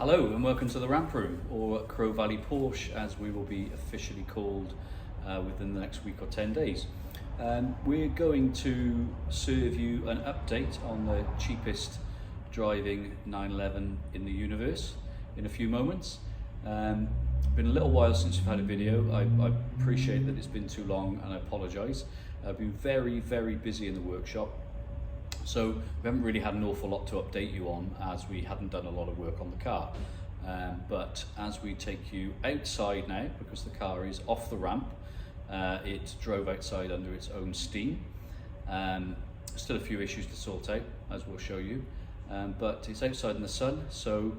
Hello and welcome to the Ramp Room, or Crow Valley Porsche as we will be officially called within the next week or 10 days. We're going to serve you an update on the cheapest driving 911 in the universe in a few moments. Been a little while since we've had a video. I appreciate that it's been too long and I apologise. I've been very busy in the workshop. So we haven't really had an awful lot to update you on as we hadn't done a lot of work on the car. But as we take you outside now, because the car is off the ramp, it drove outside under its own steam. Still a few issues to sort out, as we'll show you. But it's outside in the sun, so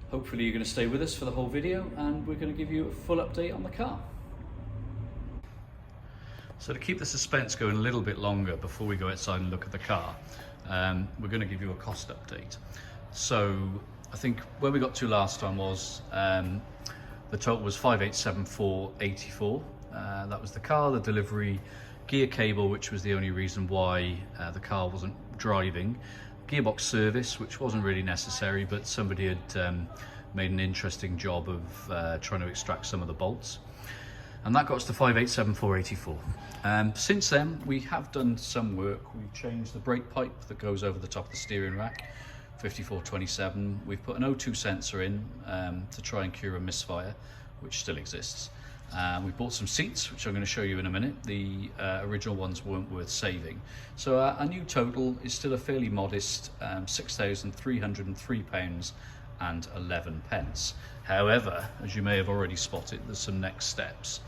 hopefully you're going to stay with us for the whole video and we're going to give you a full update on the car. So to keep the suspense going a little bit longer before we go outside and look at the car, we're going to give you a cost update. So I think where we got to last time was the total was 5874.84. That was the car, the delivery, gear cable, which was the only reason why the car wasn't driving, gearbox service, which wasn't really necessary, but somebody had made an interesting job of trying to extract some of the bolts. And that got us to 5874.84. Since then, we have done some work. We've changed the brake pipe that goes over the top of the steering rack, 5427. We've put an O2 sensor in to try and cure a misfire, which still exists. We bought some seats, which I'm going to show you in a minute. The original ones weren't worth saving. So our new total is still a fairly modest £6,303 and 11 pence. However, as you may have already spotted, there's some next steps.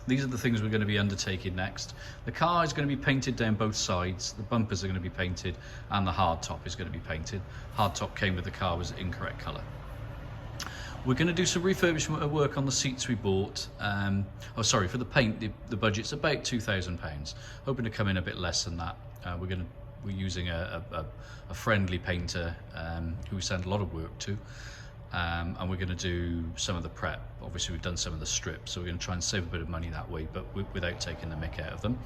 These are the things we're going to be undertaking next. The car is going to be painted down both sides, the bumpers are going to be painted, and the hardtop is going to be painted. Hardtop came with the car, was incorrect colour. We're going to do some refurbishment work on the seats we bought. For the paint, the budget's about £2,000. Hoping to come in a bit less than that. We're using a friendly painter who we send a lot of work to, and we're going to do some of the prep. Obviously we've done some of the strips, so we're going to try and save a bit of money that way, but without taking the mick out of them.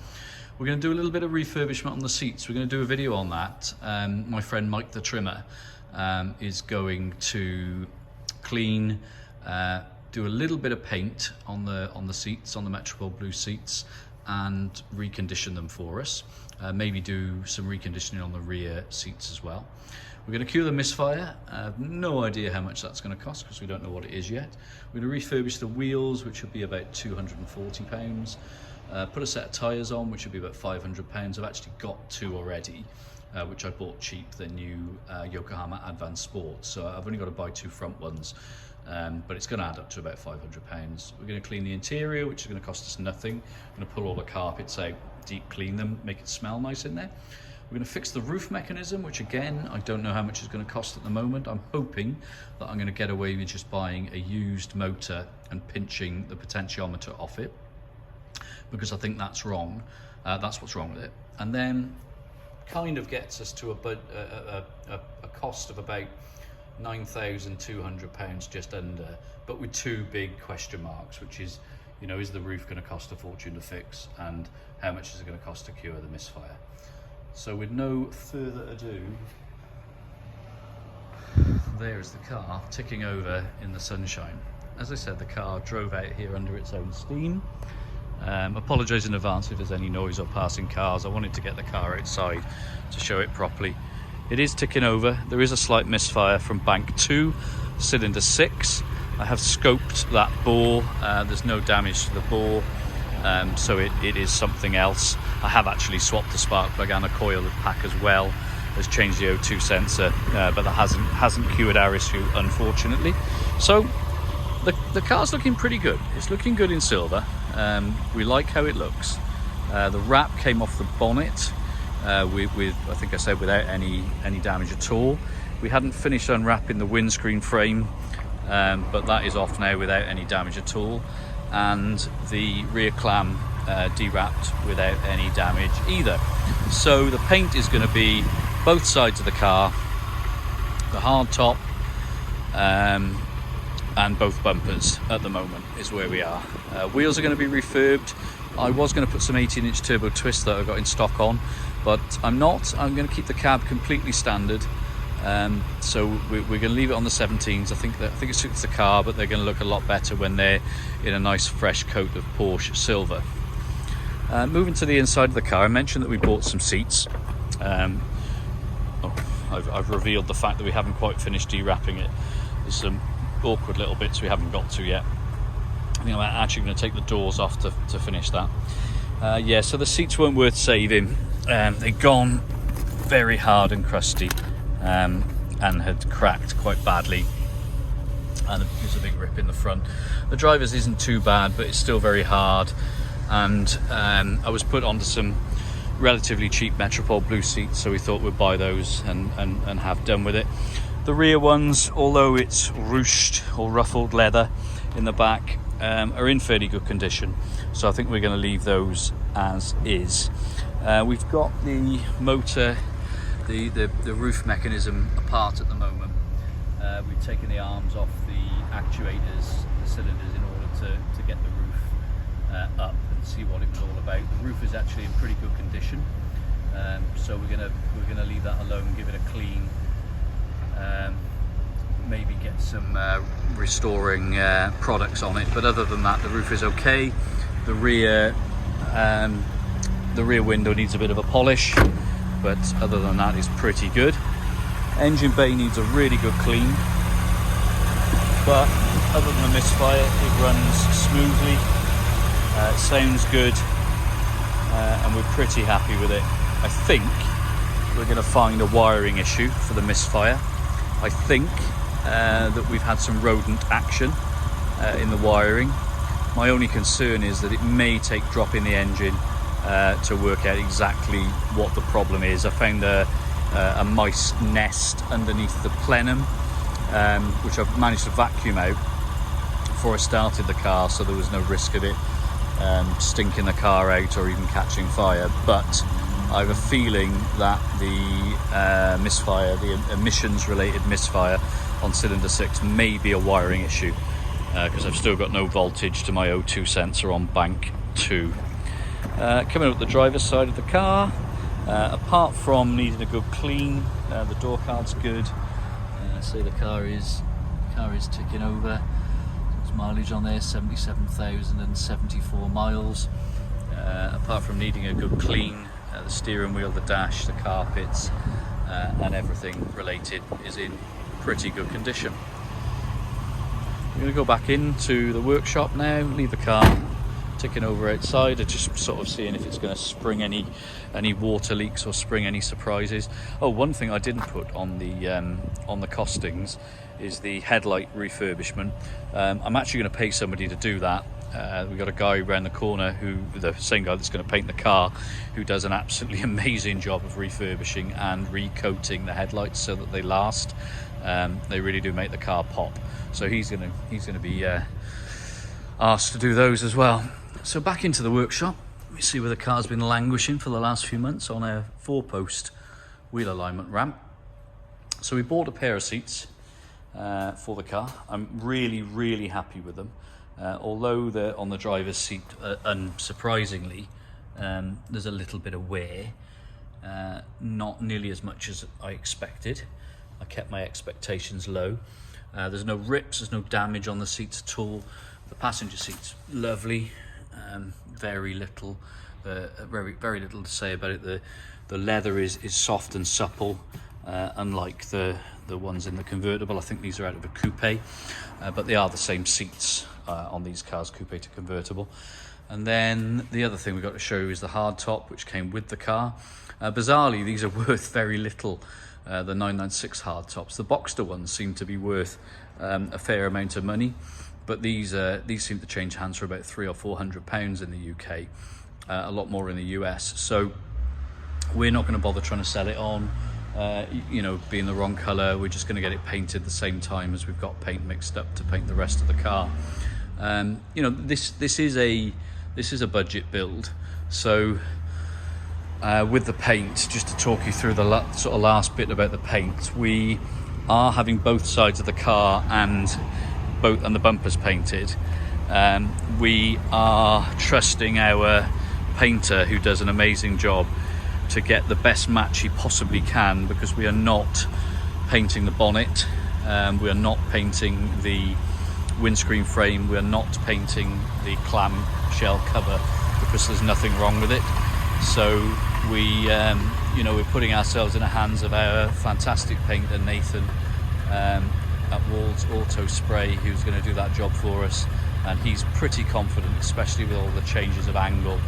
We're going to do a little bit of refurbishment on the seats. We're going to do a video on that. My friend Mike the trimmer is going to clean, do a little bit of paint on the seats, on the Metropole Blue seats, and recondition them for us. Maybe do some reconditioning on the rear seats as well. We're going to cure the misfire. I have no idea how much that's going to cost because we don't know what it is yet. We're going to refurbish the wheels, which will be about £240. Put a set of tyres on, which will be about £500. I've actually got two already, which I bought cheap, the new Yokohama Advanced Sport. So I've only got to buy two front ones. But it's going to add up to about £500. We're going to clean the interior, which is going to cost us nothing. We're going to pull all the carpets out, deep clean them, make it smell nice in there. We're going to fix the roof mechanism, which again, I don't know how much it's going to cost at the moment. I'm hoping that I'm going to get away with just buying a used motor and pinching the potentiometer off it, because I think that's wrong. That's what's wrong with it. And then kind of gets us to a cost of about £9,200, just under, but with two big question marks, which is, is the roof going to cost a fortune to fix, and how much is it going to cost to cure the misfire? So with no further ado, there is the car ticking over in the sunshine. As I said, the car drove out here under its own steam. Apologise in advance if there's any noise or passing cars. I wanted to get the car outside to show it properly. It is ticking over. There is a slight misfire from bank 2, cylinder 6. I have scoped that bore. There's no damage to the bore, so it is something else. I have actually swapped the spark plug and a coil pack as well. Has changed the O2 sensor, but that hasn't cured our issue, unfortunately. So the car's looking pretty good. It's looking good in silver. We like how it looks. The wrap came off the bonnet. With I think I said without any damage at all. We hadn't finished unwrapping the windscreen frame, but that is off now without any damage at all, and the rear clam dewrapped without any damage either. So the paint is going to be both sides of the car, the hard top, and both bumpers at the moment is where we are. Wheels are going to be refurbed. I was going to put some 18-inch turbo twists that I got in stock on, but I'm not. I'm going to keep the cab completely standard. So we're going to leave it on the 17s. I think it suits the car, but they're going to look a lot better when they're in a nice fresh coat of Porsche silver. Moving to the inside of the car, I mentioned that we bought some seats. I've revealed the fact that we haven't quite finished dewrapping it. There's some awkward little bits we haven't got to yet. I think I'm actually going to take the doors off to finish that. Yeah, so the seats weren't worth saving. They'd gone very hard and crusty, and had cracked quite badly, and there's a big rip in the front. The driver's isn't too bad, but it's still very hard, and I was put onto some relatively cheap Metropole blue seats, so we thought we'd buy those and have done with it. The rear ones, although it's ruched or ruffled leather in the back, are in fairly good condition, so I think we're going to leave those as is. We've got the motor, the roof mechanism apart at the moment. We've taken the arms off the actuators, the cylinders, in order to get the roof up and see what it was all about. The roof is actually in pretty good condition, so we're gonna leave that alone, give it a clean, maybe get some restoring products on it. But other than that, the roof is okay. The rear window needs a bit of a polish, but other than that, it's pretty good. Engine bay needs a really good clean, but other than the misfire, it runs smoothly. It sounds good, and we're pretty happy with it. I think we're going to find a wiring issue for the misfire. I think that we've had some rodent action in the wiring. My only concern is that it may take dropping the engine to work out exactly what the problem is. I found a mice nest underneath the plenum, which I've managed to vacuum out before I started the car, so there was no risk of it stinking the car out or even catching fire. But I have a feeling that the misfire, the emissions related misfire on cylinder 6 may be a wiring issue, because I've still got no voltage to my O2 sensor on bank 2. Coming up the driver's side of the car, apart from needing a good clean, the door card's good. So the car is ticking over. There's mileage on there, 77,074 miles. Apart from needing a good clean, the steering wheel, the dash, the carpets, and everything related is in pretty good condition. We're going to go back into the workshop now, leave the car ticking over outside, and just sort of seeing if it's going to spring any water leaks or spring any surprises. Oh, one thing I didn't put on the costings is the headlight refurbishment. I'm actually going to pay somebody to do that. We've got a guy around the corner, the same guy that's going to paint the car, who does an absolutely amazing job of refurbishing and recoating the headlights so that they last. They really do make the car pop. So he's going to be asked to do those as well. So back into the workshop. We see where the car's been languishing for the last few months on a 4-post wheel alignment ramp. So we bought a pair of seats for the car. I'm really happy with them. Although they're on the driver's seat, unsurprisingly, there's a little bit of wear, not nearly as much as I expected. I kept my expectations low. There's no rips, there's no damage on the seats at all. The passenger seat's lovely, very little to say about it. The leather is soft and supple, unlike the ones in the convertible. I think these are out of a coupe, but they are the same seats on these cars, coupe to convertible. And then the other thing we've got to show you is the hard top, which came with the car. Bizarrely, these are worth very little, the 996 hard tops. The Boxster ones seem to be worth a fair amount of money, but these seem to change hands for about £300 or £400 in the UK, a lot more in the US. So we're not going to bother trying to sell it on, being the wrong colour. We're just going to get it painted the same time as we've got paint mixed up to paint the rest of the car. This is a budget build, so with the paint, just to talk you through the sort of last bit about the paint, we are having both sides of the car and the bumpers painted. We are trusting our painter, who does an amazing job, to get the best match he possibly can, because we are not painting the bonnet, we are not painting the windscreen frame, we are not painting the clam shell cover because there's nothing wrong with it. So we, you know, we're putting ourselves in the hands of our fantastic painter Nathan at Walls Auto Spray, who's going to do that job for us, and he's pretty confident, especially with all the changes of angle,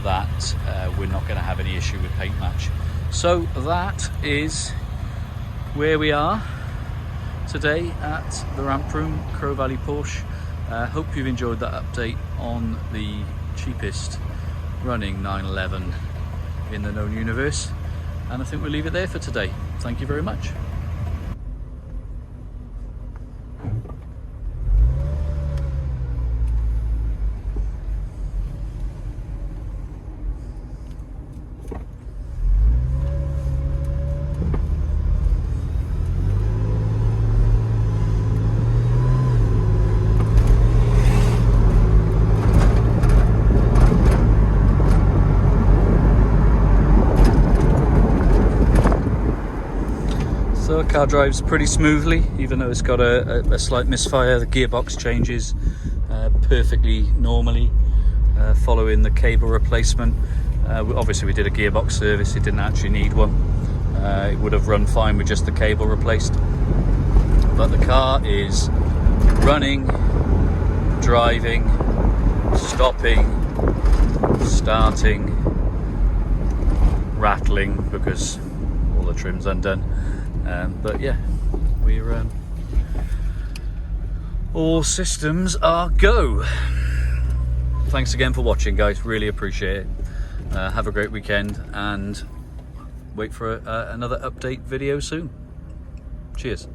that we're not going to have any issue with paint match. So that is where we are today at the ramp room, Crow Valley Porsche. Hope you've enjoyed that update on the cheapest running 911 in the known universe, and I think we'll leave it there for today. Thank you very much. So the car drives pretty smoothly, even though it's got a slight misfire. The gearbox changes perfectly normally, following the cable replacement. Obviously we did a gearbox service, it didn't actually need one. It would have run fine with just the cable replaced. But the car is running, driving, stopping, starting, rattling because all the trim's undone. But yeah, we're all systems are go. Thanks again for watching, guys, really appreciate it. Have a great weekend and wait for another update video soon. Cheers.